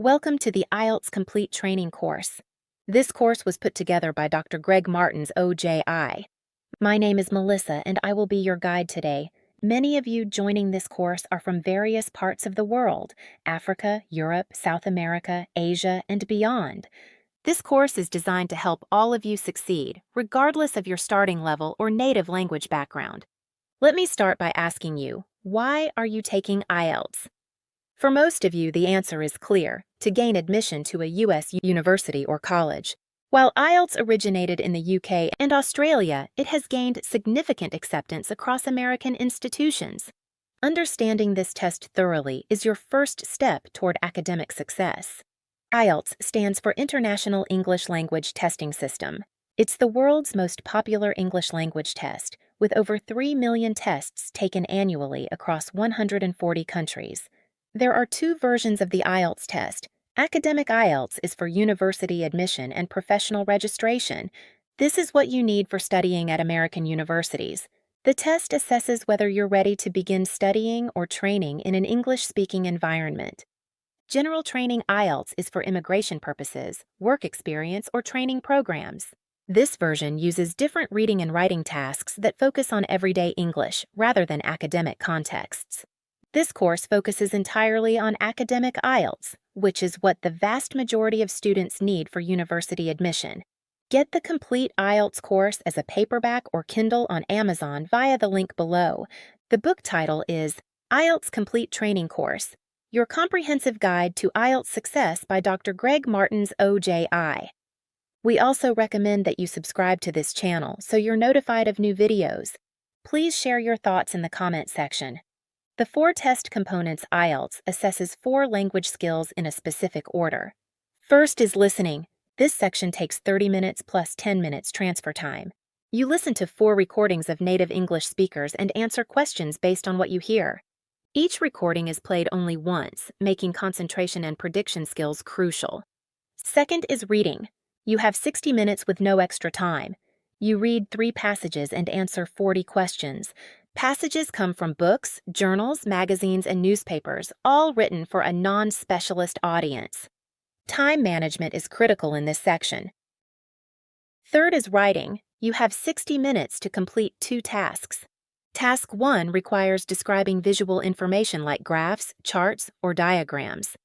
Welcome to the IELTS Complete Training course. This course was put together by Dr. Greg Martin's OJI. My name is Melissa, and I will be your guide today. Many of you joining this course are from various parts of the world: Africa, Europe, South America, Asia, and beyond. This course is designed to help all of you succeed, regardless of your starting level or native language background. Let me start by asking you, why are you taking IELTS? For most of you, the answer is clear: to gain admission to a U.S. university or college. While IELTS originated in the UK and Australia, it has gained significant acceptance across American institutions. Understanding this test thoroughly is your first step toward academic success. IELTS stands for International English Language Testing System. It's the world's most popular English language test, with over 3 million tests taken annually across 140 countries. There are two versions of the IELTS test. Academic IELTS is for university admission and professional registration. This is what you need for studying at American universities. The test assesses whether you're ready to begin studying or training in an English-speaking environment. General Training IELTS is for immigration purposes, work experience, or training programs. This version uses different reading and writing tasks that focus on everyday English rather than academic contexts. This course focuses entirely on academic IELTS, which is what the vast majority of students need for university admission. Get the complete IELTS course as a paperback or Kindle on Amazon via the link below. The book title is IELTS Complete Training Course: Your Comprehensive Guide to IELTS Success by Dr. Greg Martin's OJI. We also recommend that you subscribe to this channel so you're notified of new videos. Please share your thoughts in the comment section. The 4 test components IELTS assesses 4 language skills in a specific order. First is listening. This section takes 30 minutes plus 10 minutes transfer time. You listen to 4 recordings of native English speakers and answer questions based on what you hear. Each recording is played only once, making concentration and prediction skills crucial. Second is reading. You have 60 minutes with no extra time. You read 3 passages and answer 40 questions. Passages come from books, journals, magazines, and newspapers, all written for a non-specialist audience. Time management is critical in this section. Third is writing. You have 60 minutes to complete 2 tasks. Task 1 requires describing visual information like graphs, charts, or diagrams.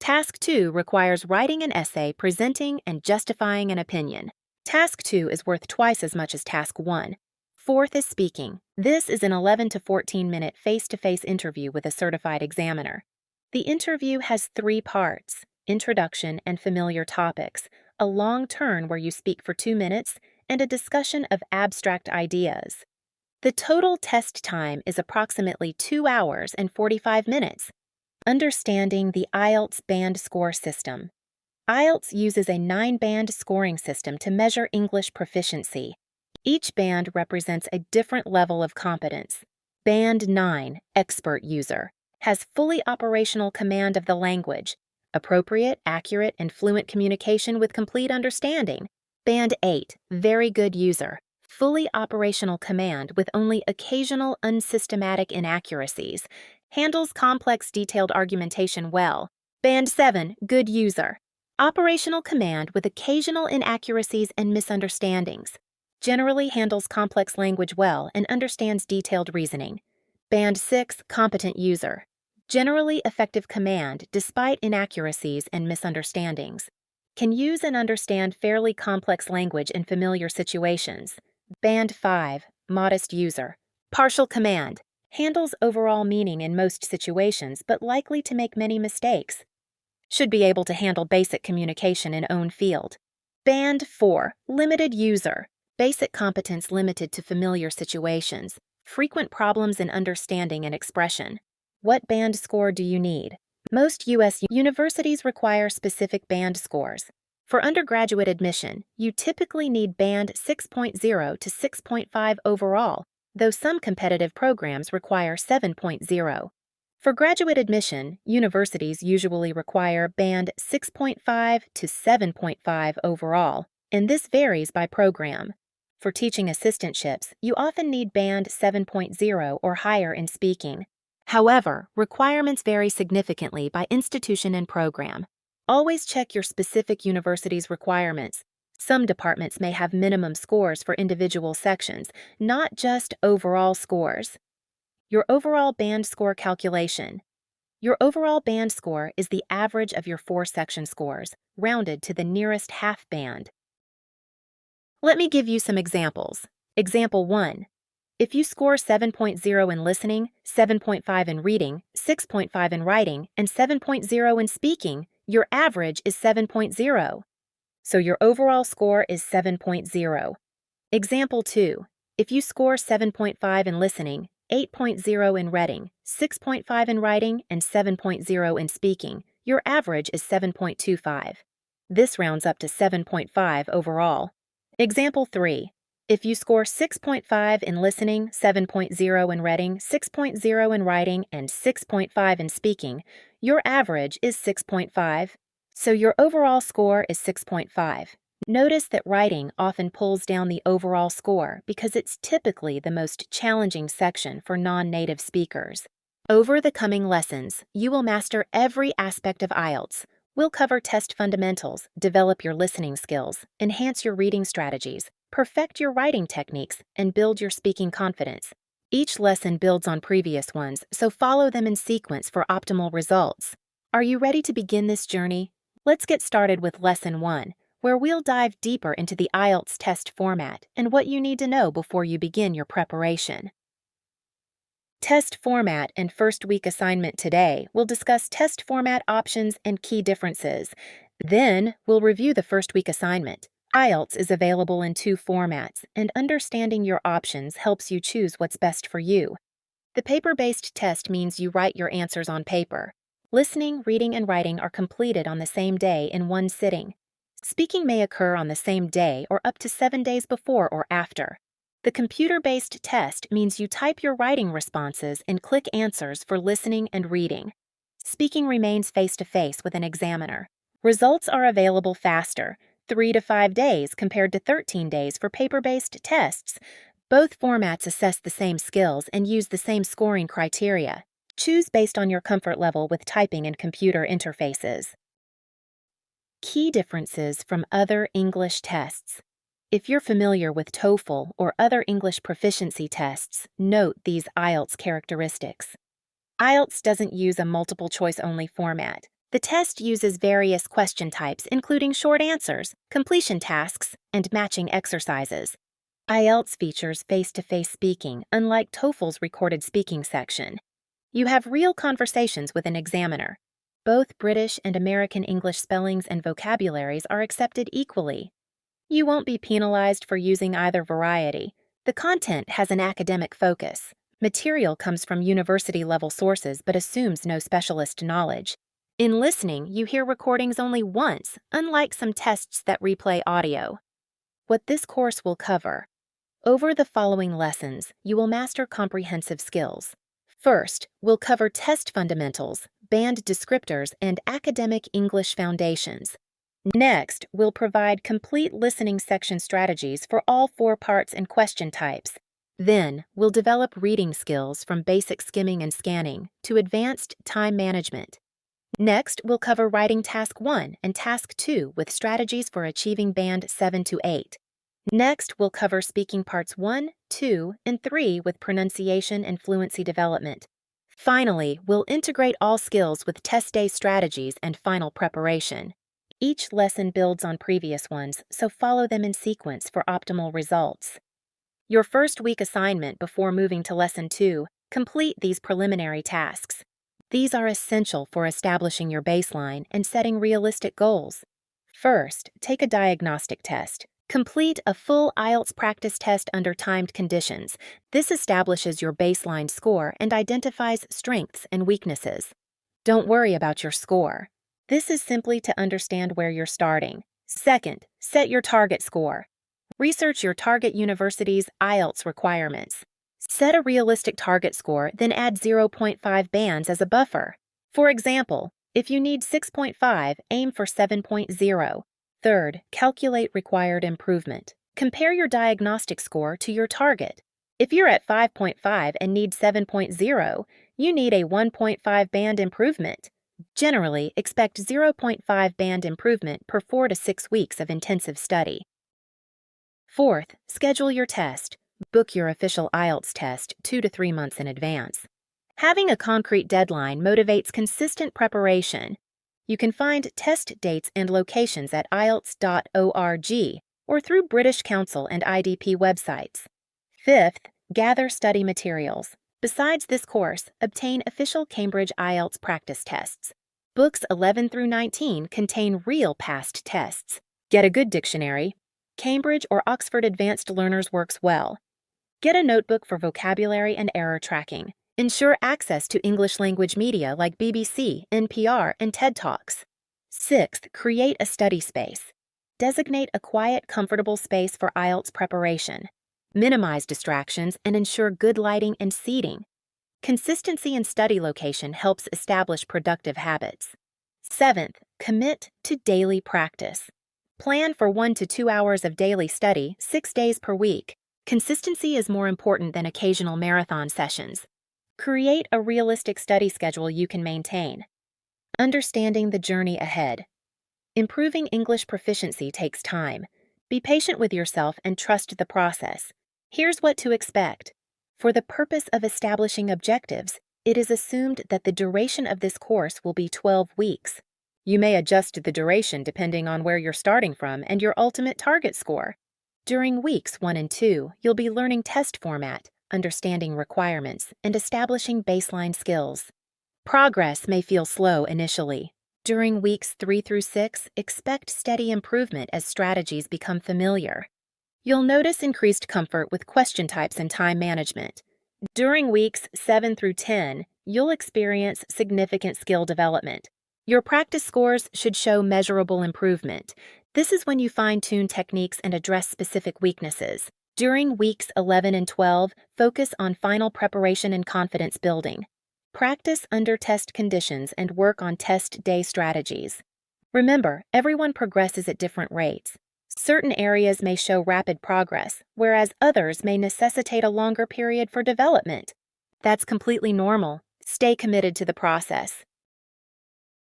Task 2 requires writing an essay presenting and justifying an opinion. Task 2 is worth twice as much as Task 1. Fourth is speaking. This is an 11 to 14-minute face-to-face interview with a certified examiner. The interview has 3 parts: introduction and familiar topics, a long turn where you speak for 2 minutes, and a discussion of abstract ideas. The total test time is approximately 2 hours and 45 minutes. Understanding the IELTS band score system. IELTS uses a 9-band scoring system to measure English proficiency. Each band represents a different level of competence. Band 9, Expert User, has fully operational command of the language, appropriate, accurate, and fluent communication with complete understanding. Band 8, Very Good User, fully operational command with only occasional unsystematic inaccuracies, handles complex detailed argumentation well. Band 7, Good User, operational command with occasional inaccuracies and misunderstandings, generally handles complex language well and understands detailed reasoning. Band 6, Competent User, generally effective command despite inaccuracies and misunderstandings, can use and understand fairly complex language in familiar situations. Band 5, Modest User, partial command, handles overall meaning in most situations but likely to make many mistakes. Should be able to handle basic communication in own field. Band 4, Limited User, basic competence limited to familiar situations, frequent problems in understanding and expression. What band score do you need? Most U.S. universities require specific band scores. For undergraduate admission, you typically need band 6.0 to 6.5 overall, though some competitive programs require 7.0. For graduate admission, universities usually require band 6.5 to 7.5 overall, and this varies by program. For teaching assistantships, you often need band 7.0 or higher in speaking. However, requirements vary significantly by institution and program. Always check your specific university's requirements. Some departments may have minimum scores for individual sections, not just overall scores. Your overall band score calculation. Your overall band score is the average of your 4-section scores, rounded to the nearest half band. Let me give you some examples. Example 1. If you score 7.0 in listening, 7.5 in reading, 6.5 in writing, and 7.0 in speaking, your average is 7.0. So your overall score is 7.0. Example 2. If you score 7.5 in listening, 8.0 in reading, 6.5 in writing, and 7.0 in speaking, your average is 7.25. This rounds up to 7.5 overall. Example 3. If you score 6.5 in listening, 7.0 in reading, 6.0 in writing, and 6.5 in speaking, your average is 6.5. So your overall score is 6.5. Notice that writing often pulls down the overall score because it's typically the most challenging section for non-native speakers. Over the coming lessons, you will master every aspect of IELTS. We'll cover test fundamentals, develop your listening skills, enhance your reading strategies, perfect your writing techniques, and build your speaking confidence. Each lesson builds on previous ones, so follow them in sequence for optimal results. Are you ready to begin this journey? Let's get started with Lesson 1, where we'll dive deeper into the IELTS test format and what you need to know before you begin your preparation. Test format and first week assignment today, we'll discuss test format options and key differences. Then, we'll review the first week assignment. IELTS is available in 2 formats, and understanding your options helps you choose what's best for you. The paper-based test means you write your answers on paper. Listening, reading, and writing are completed on the same day in one sitting. Speaking may occur on the same day or up to 7 days before or after. The computer-based test means you type your writing responses and click answers for listening and reading. Speaking remains face-to-face with an examiner. Results are available faster, 3 to 5 days compared to 13 days for paper-based tests. Both formats assess the same skills and use the same scoring criteria. Choose based on your comfort level with typing and computer interfaces. Key differences from other English tests. If you're familiar with TOEFL or other English proficiency tests, note these IELTS characteristics. IELTS doesn't use a multiple-choice-only format. The test uses various question types, including short answers, completion tasks, and matching exercises. IELTS features face-to-face speaking, unlike TOEFL's recorded speaking section. You have real conversations with an examiner. Both British and American English spellings and vocabularies are accepted equally. You won't be penalized for using either variety. The content has an academic focus. Material comes from university-level sources but assumes no specialist knowledge. In listening, you hear recordings only once, unlike some tests that replay audio. What this course will cover. Over the following lessons, you will master comprehensive skills. First, we'll cover test fundamentals, band descriptors, and academic English foundations. Next, we'll provide complete listening section strategies for all 4 parts and question types. Then, we'll develop reading skills from basic skimming and scanning to advanced time management. Next, we'll cover writing Task 1 and Task 2 with strategies for achieving Band 7 to 8. Next, we'll cover speaking parts 1, 2, and 3 with pronunciation and fluency development. Finally, we'll integrate all skills with test day strategies and final preparation. Each lesson builds on previous ones, so follow them in sequence for optimal results. Your first week assignment before moving to Lesson 2, complete these preliminary tasks. These are essential for establishing your baseline and setting realistic goals. First, take a diagnostic test. Complete a full IELTS practice test under timed conditions. This establishes your baseline score and identifies strengths and weaknesses. Don't worry about your score. This is simply to understand where you're starting. Second, set your target score. Research your target university's IELTS requirements. Set a realistic target score, then add 0.5 bands as a buffer. For example, if you need 6.5, aim for 7.0. Third, calculate required improvement. Compare your diagnostic score to your target. If you're at 5.5 and need 7.0, you need a 1.5 band improvement. Generally, expect 0.5 band improvement per 4 to 6 weeks of intensive study. Fourth, schedule your test. Book your official IELTS test 2 to 3 months in advance. Having a concrete deadline motivates consistent preparation. You can find test dates and locations at IELTS.org or through British Council and IDP websites. Fifth, gather study materials. Besides this course, obtain official Cambridge IELTS practice tests. Books 11 through 19 contain real past tests. Get a good dictionary. Cambridge or Oxford Advanced Learners works well. Get a notebook for vocabulary and error tracking. Ensure access to English language media like BBC, NPR, and TED Talks. Sixth, create a study space. Designate a quiet, comfortable space for IELTS preparation. Minimize distractions and ensure good lighting and seating. Consistency in study location helps establish productive habits. Seventh, commit to daily practice. Plan for 1 to 2 hours of daily study 6 days per week. Consistency is more important than occasional marathon sessions. Create a realistic study schedule you can maintain. Understanding the journey ahead. Improving English proficiency takes time. Be patient with yourself and trust the process. Here's what to expect. For the purpose of establishing objectives, it is assumed that the duration of this course will be 12 weeks. You may adjust the duration depending on where you're starting from and your ultimate target score. During weeks 1 and 2, you'll be learning test format, understanding requirements, and establishing baseline skills. Progress may feel slow initially. During weeks 3 through 6, expect steady improvement as strategies become familiar. You'll notice increased comfort with question types and time management. During weeks 7 through 10, you'll experience significant skill development. Your practice scores should show measurable improvement. This is when you fine-tune techniques and address specific weaknesses. During weeks 11 and 12, focus on final preparation and confidence building. Practice under test conditions and work on test day strategies. Remember, everyone progresses at different rates. Certain areas may show rapid progress, whereas others may necessitate a longer period for development. That's completely normal. Stay committed to the process.